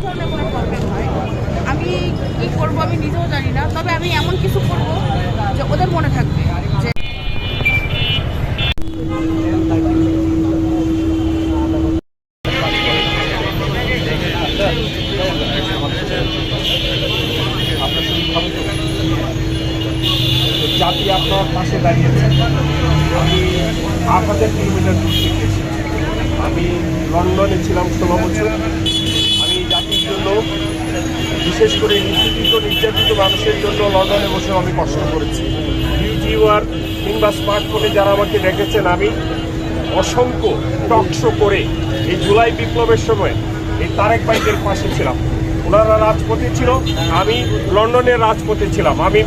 ধরনের কোনো প্রবলেম হয়, আমি কি করব আমি নিজেও জানি না, তবে আমি এমন কিছু করব যে ওদের মনে থাকবে যে জাতি আপনার পাশে দাঁড়িয়েছে। আমি ৮,০০০ কিলোমিটার দূর থেকে এসেছি। আমি লন্ডনে ছিলাম ১৬ বছর। আমি জাতির জন্য, বিশেষ করে নিপীড়িত নির্যাতিত মানুষের জন্য লন্ডনে বসেও আমি কষ্ট করেছি। ইউটিউবার কিংবা স্মার্টফোনে যারা আমাকে দেখেছেন, আমি অসংখ্য টকশো করে এই জুলাই বিপ্লবের সময় এই তারেক ভাইদের পাশে ছিলাম। ওনারা রাজপথে ছিল, আমি লন্ডনের রাজপথে ছিলাম। আমি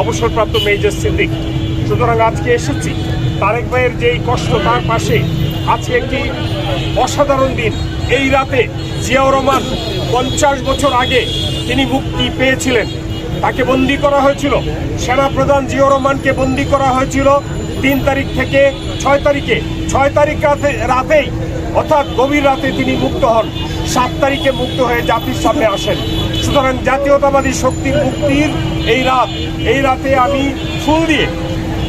অবসরপ্রাপ্ত মেজর সিদ্দিক। সুতরাং আজকে এসেছি তারেক ভাইয়ের যেই কষ্ট, তার পাশে আজকে একটি অসাধারণ দিন। এই রাতে জিয়াউর রহমান 50 বছর আগে তিনি মুক্তি পেয়েছিলেন। তাকে বন্দী করা হয়েছিল, সেনাপ্রধান জিয়াউর রহমানকে বন্দী করা হয়েছিল 3 তারিখ থেকে 6 তারিখে। 6 তারিখ রাতেই অর্থাৎ গভীর রাতে তিনি মুক্ত হন। 7 তারিখে মুক্ত হয়ে জাতির সামনে আসেন। সুতরাং জাতীয়তাবাদী শক্তির মুক্তির এই রাতে আমি ফুল দিয়ে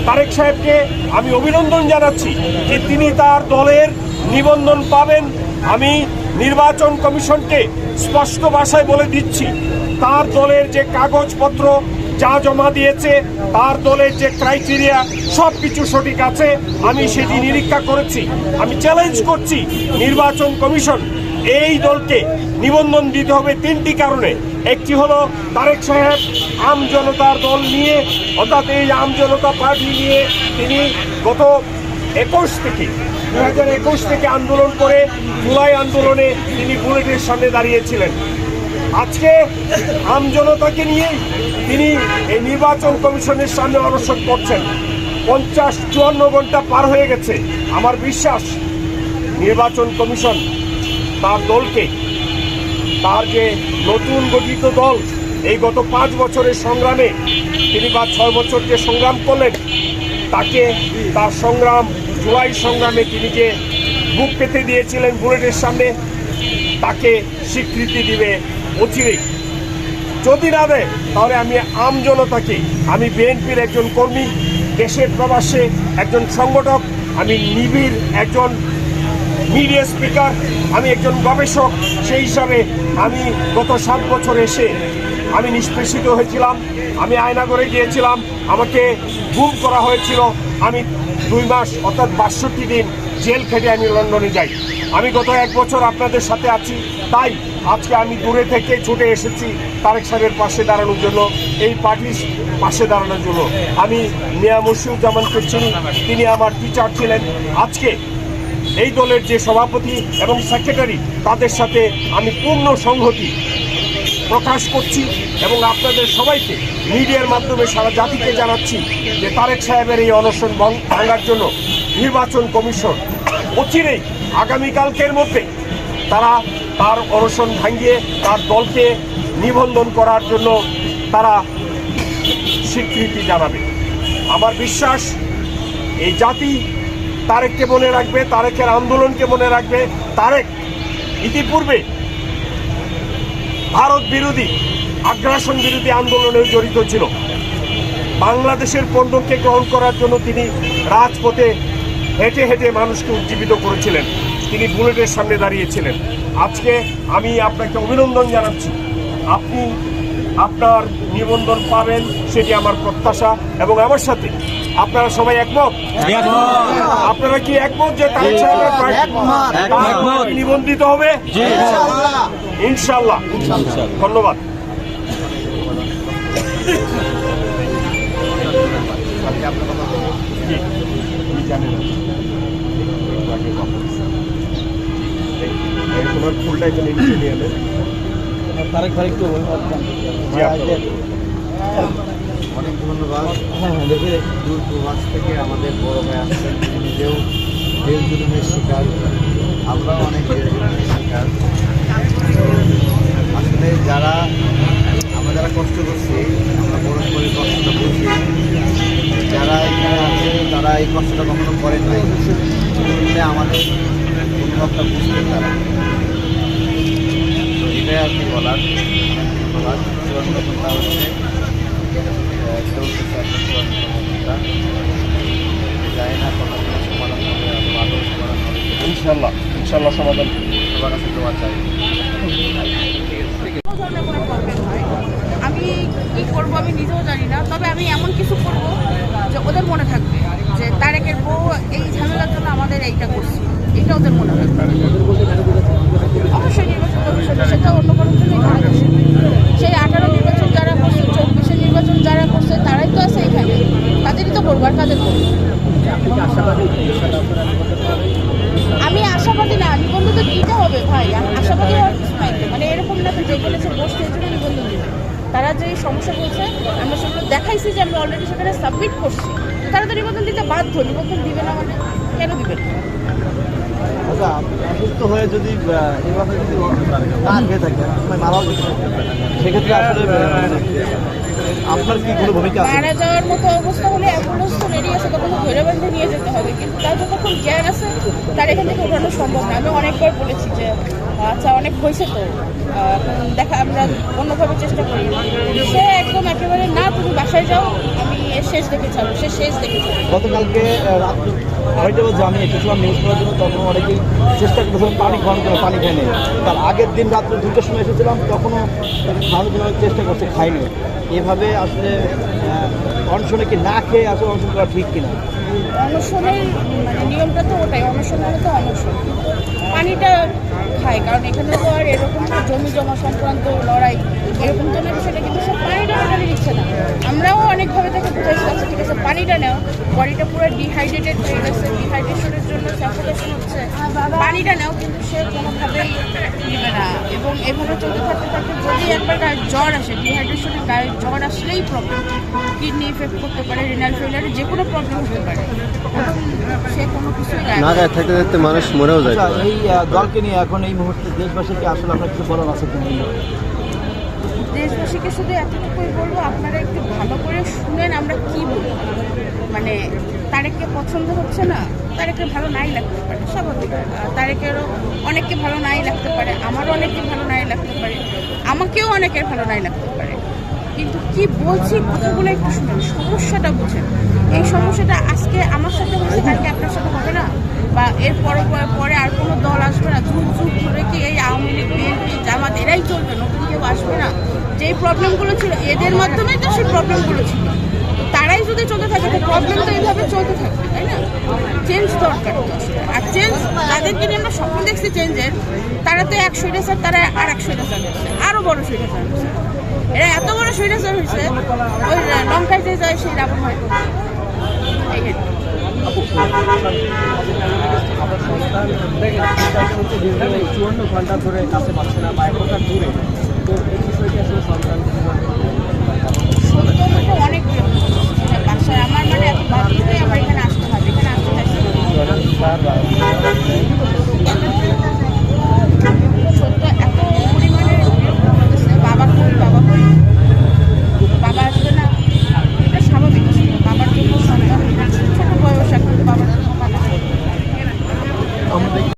তারেক সাহেবকে আমি অভিনন্দন জানাচ্ছি যে তিনি তার দলের নিবন্ধন পাবেন। আমি নির্বাচন কমিশনকে স্পষ্ট ভাষায় বলে দিচ্ছি, তার দলের যে কাগজপত্র যা জমা দিয়েছে, তার দলের যে ক্রাইটেরিয়া সব কিছু সঠিক আছে। আমি সেটি নিরীক্ষা করেছি। আমি চ্যালেঞ্জ করছি নির্বাচন কমিশন, এই দলকে নিবন্ধন দিতে হবে 3টি কারণে। একটি হলো তারেক সাহেব আম জনতার দল নিয়ে, অর্থাৎ এই আম জনতা পার্টি নিয়ে তিনি গত 2021 থেকে আন্দোলন করে জুলাই আন্দোলনে তিনি বুলেটের সামনে দাঁড়িয়েছিলেন। আজকে আমজনতাকে নিয়েই তিনি এই নির্বাচন কমিশনের সামনে অনশন করছেন। 54 ঘন্টা পার হয়ে গেছে। আমার বিশ্বাস নির্বাচন কমিশন তার দলকে, তার যে নতুন গঠিত দল, এই গত 5 বছরের সংগ্রামে তিনি বা 6 বছর যে সংগ্রাম করলেন, তাকে তার সংগ্রাম, জুলাই সংগ্রামে তিনি যে বুক পেতে দিয়েছিলেন বুলেটের সামনে, তাকে স্বীকৃতি দিবে অচিরেই। যদি না দেয় তাহলে আমি আমজনতাকে, আমি বিএনপির একজন কর্মী, দেশের প্রবাসে একজন সংগঠক, আমি নিবিড় একজন মিডিয়া স্পিকার, আমি একজন গবেষক, সেই হিসাবে আমি গত 7 বছর এসে আমি নিষ্পেষিত হয়েছিলাম। আমি আয়নাগরে গিয়েছিলাম, আমাকে গুম করা হয়েছিল। আমি 2 মাস অর্থাৎ 62 দিন জেল খেটে আমি লন্ডনে যাই। আমি গত 1 বছর আপনাদের সাথে আছি, তাই আজকে আমি দূরে থেকে ছুটে এসেছি তারেক সাহেবের পাশে দাঁড়ানোর জন্য, এই পার্টির পাশে দাঁড়ানোর জন্য। আমি মিয়া মুর্শিদুজ্জামানকে চিনি, তিনি আমার টিচার ছিলেন। আজকে এই দলের যে সভাপতি এবং সেক্রেটারি, তাদের সাথে আমি পূর্ণ সংহতি প্রকাশ করছি এবং আপনাদের সবাইকে মিডিয়ার মাধ্যমে সারা জাতিকে জানাচ্ছি যে তারেক সাহেবের এই অনশন ভাঙার জন্য নির্বাচন কমিশন অচিরেই আগামীকালকের মধ্যে তারা তার অনশন ভাঙিয়ে তার দলকে নিবন্ধন করার জন্য তারা স্বীকৃতি জানাবে। আমার বিশ্বাস এই জাতি তারেককে মনে রাখবে, তারেকের আন্দোলনকে মনে রাখবে। তারেক ইতিপূর্বে ভারত বিরোধী, আগ্রাসন বিরোধী আন্দোলনেও জড়িত ছিল। বাংলাদেশের পণ্যকে গ্রহণ করার জন্য তিনি রাজপথে হেঁটে হেঁটে মানুষকে উজ্জীবিত করেছিলেন। তিনি বুলেটের সামনে দাঁড়িয়েছিলেন। আজকে আমি আপনাকে অভিনন্দন জানাচ্ছি, আপনি আপনার নিবন্ধন পাবেন, সেটি আমার প্রত্যাশা। এবং আমার সাথে আপনারা সবাই একমত? আপনারা কি একমত যে তারেক সাহেবের নিবন্ধিত হবে? ইনশাআল্লাহ। ধন্যবাদ। ফুলটা এখানে নিয়ে এলেন তারেক ভাই, একটু অনেক ধন্যবাদ। দেখে দূর প্রবাস থেকে আমাদের বড় ভাই আসছেন, তিনি নিজেও জেল জুলুমের শিকার, আমরাও অনেক জেল জুলুমের শিকার। আসলে আমরা যারা কষ্ট করছি, আমরা বরং করে কষ্টটা বুঝি। যারা এখানে আছে তারা এই কষ্টটা কখনো করেন নাই, আমাদের অনুভবটা বুঝতেন তারা। তো এটা আর কি বলার, ধন্যবাদ। চূড়ান্ত ঘন্টা হচ্ছে চলতেছে একটা চূড়ান্ত ঘন্টা, জানি না কোনো সমাধান হবে, আরও সমাধান হবে। ইনশাল্লাহ ইনশাল্লাহ সমাধান। সবার কাছে দোয়া চাই। কোনো ধরনের কোনো প্রবলেম হয় আমি কি করব আমি নিজেও জানি না, তবে আমি এমন কিছু করব যে ওদের মনে থাকবে যে তারেকের বউ এই ঝামেলার জন্য আমাদের এইটা করছে, এটা ওদের মনে থাকবে। অবশ্যই নির্বাচন কমিশন সেটা অন্য কারোর জন্য এখানে বসে। সেই 18 নির্বাচন যারা করছে, 24 নির্বাচন যারা করছে তারাই তো আছে এখানে, তাদেরই তো করবো, আর কাদের করবো। আমি আশাবাদী না, নিবন্ধন তো দিতে হবে ভাই, আশাবাদী হওয়ার কিছু নাই তো। মানে এরকম না তো যে বলেছে বসতে এর জন্য নিবন্ধন দেবে। তারা যে সমস্যা বলছে আমরা সেগুলো দেখাইছি যে আমরা অলরেডি সেখানে সাবমিট করছি, তারা তো নিবন্ধন দিতে বাধ্য। নিবন্ধন দিবে না মানে কেন দিবে না? আচ্ছা, অসুস্থ হয়ে যদি এভাবে যদি না খেয়ে থাকে, মারাও যেতে থাকে, সেক্ষেত্রে আসলে আপনার কি কোনো ভূমিকা আছে? মারা যাওয়ার মতো অবস্থা হলে অ্যাম্বুলেন্স তো রেডি আছে, তখন তো ধরে বেঁধে নিয়ে যেতে হবে, কিন্তু তার যতক্ষণ জ্ঞান আছে তার এখান থেকে উঠানো সম্ভব না। আমি অনেকবার বলেছি যে আচ্ছা অনেক হয়েছে তো, দেখা আমরা অন্যভাবে চেষ্টা করি। সে একদম একেবারে না, তুমি বাসায় যাও, আমি এর শেষ দেখে যাবো, সে শেষ দেখে যাবো। গতকালকে রাত্রে হয়তো আমি এসেছিলাম নিউজ করার জন্য, তখন অনেকেই চেষ্টা করেছিলাম পানি খাওয়ানোর জন্য, পানি খাইনি। তার আগের দিন রাত্রে 2টার সময় এসেছিলাম, তখনও খাওয়ানোর জন্য চেষ্টা করছে, খাইনি। এভাবে আসলে অনশনে কি না খেয়ে আসলে অনশন করা ঠিক কিনা? অনশনের মানে নিয়মটা তো ওটাই, অনশন মানে তো অনশন, পানিটা খায়। কারণ এখানে তো আর এরকম জমি জমা সংক্রান্ত লড়াই এরকম তো না বিষয়টা, কিন্তু সে পানিটা মেটালে দিচ্ছে না। আমরাও অনেকভাবে তাকে বুঝাইছি, আচ্ছা ঠিক আছে পানিটা নেও, বডিটা পুরো ডিহাইড্রেটেড হয়ে গেছে, ডিহাইড্রেশনের জন্য সাফোকেশন হচ্ছে, পানিটা নেও, কিন্তু সে কোনোভাবেই নেবে না। এবং এভাবে চলতে থাকতে থাকতে যদি একবার গায়ে জ্বর আসে, ডিহাইড্রেশনের গায়ে জ্বর আসলেই প্রবলেম, কিডনি ইফেক্ট করতে পারে, রিনাল ফেলিয়ারে যে কোনো প্রবলেম হতে পারে। এবং সে কোনো কিছুই না গায়ে থাকতে থাকতে মানুষ মরেও যায়। আচ্ছা, এই দলকে নিয়ে এখন এই মুহূর্তে দেশবাসীকে আসলে আপনার কিছু বলার আছে কিনা? দেশবাসীকে শুধু এতটুকুই বলবো, আপনারা একটু ভালো করে শুনেন আমরা কি বলি। মানে তারেককে পছন্দ হচ্ছে না, তারেকের ভালো নাই লাগতে পারে, স্বাভাবিক। তারেকেরও অনেককে ভালো নাই লাগতে পারে, আমারও অনেককে ভালো নাই লাগতে পারে, আমাকেও অনেকের ভালো নাই লাগতে পারে, কিন্তু কি বলছি কথাগুলো একটু শুনুন, সমস্যাটা বুঝেন। এই সমস্যাটা আজকে আমার সাথে হয়েছে, কালকে আপনার সাথে হবে না, বা এর পরে আর কোনো দল আসবে না। যুগ যুগ ধরে কি এই আওয়ামী লীগ, বিএনপি, জামাত এরাই চলবে, নতুন কেউ আসবে না? যেই প্রবলেমগুলো ছিল এদের মাধ্যমেই তো সেই প্রবলেমগুলো ছিল, তারাই যদি চলতে থাকে তো প্রবলেম তো এইভাবে চলতে থাকবে, তাই না? চেঞ্জ দরকার তো আসলে। আর চেঞ্জ যাদেরকে নিয়ে আমরা স্বপ্ন দেখছি চেঞ্জের, তারা তো 1 স্বৈরাচার, তারা আর 1 স্বৈরাচার হচ্ছে, আরও বড় স্বৈরাচার হচ্ছে। এরা এত বড় স্বৈরাচার হয়েছে, ওই লঙ্কায় যে যায় সেই রাবণ হয়। এই আর কি। আবার সংস্থান 54 ঘন্টা ধরে কাছে পাচ্ছে না বা এক প্রকার দূরে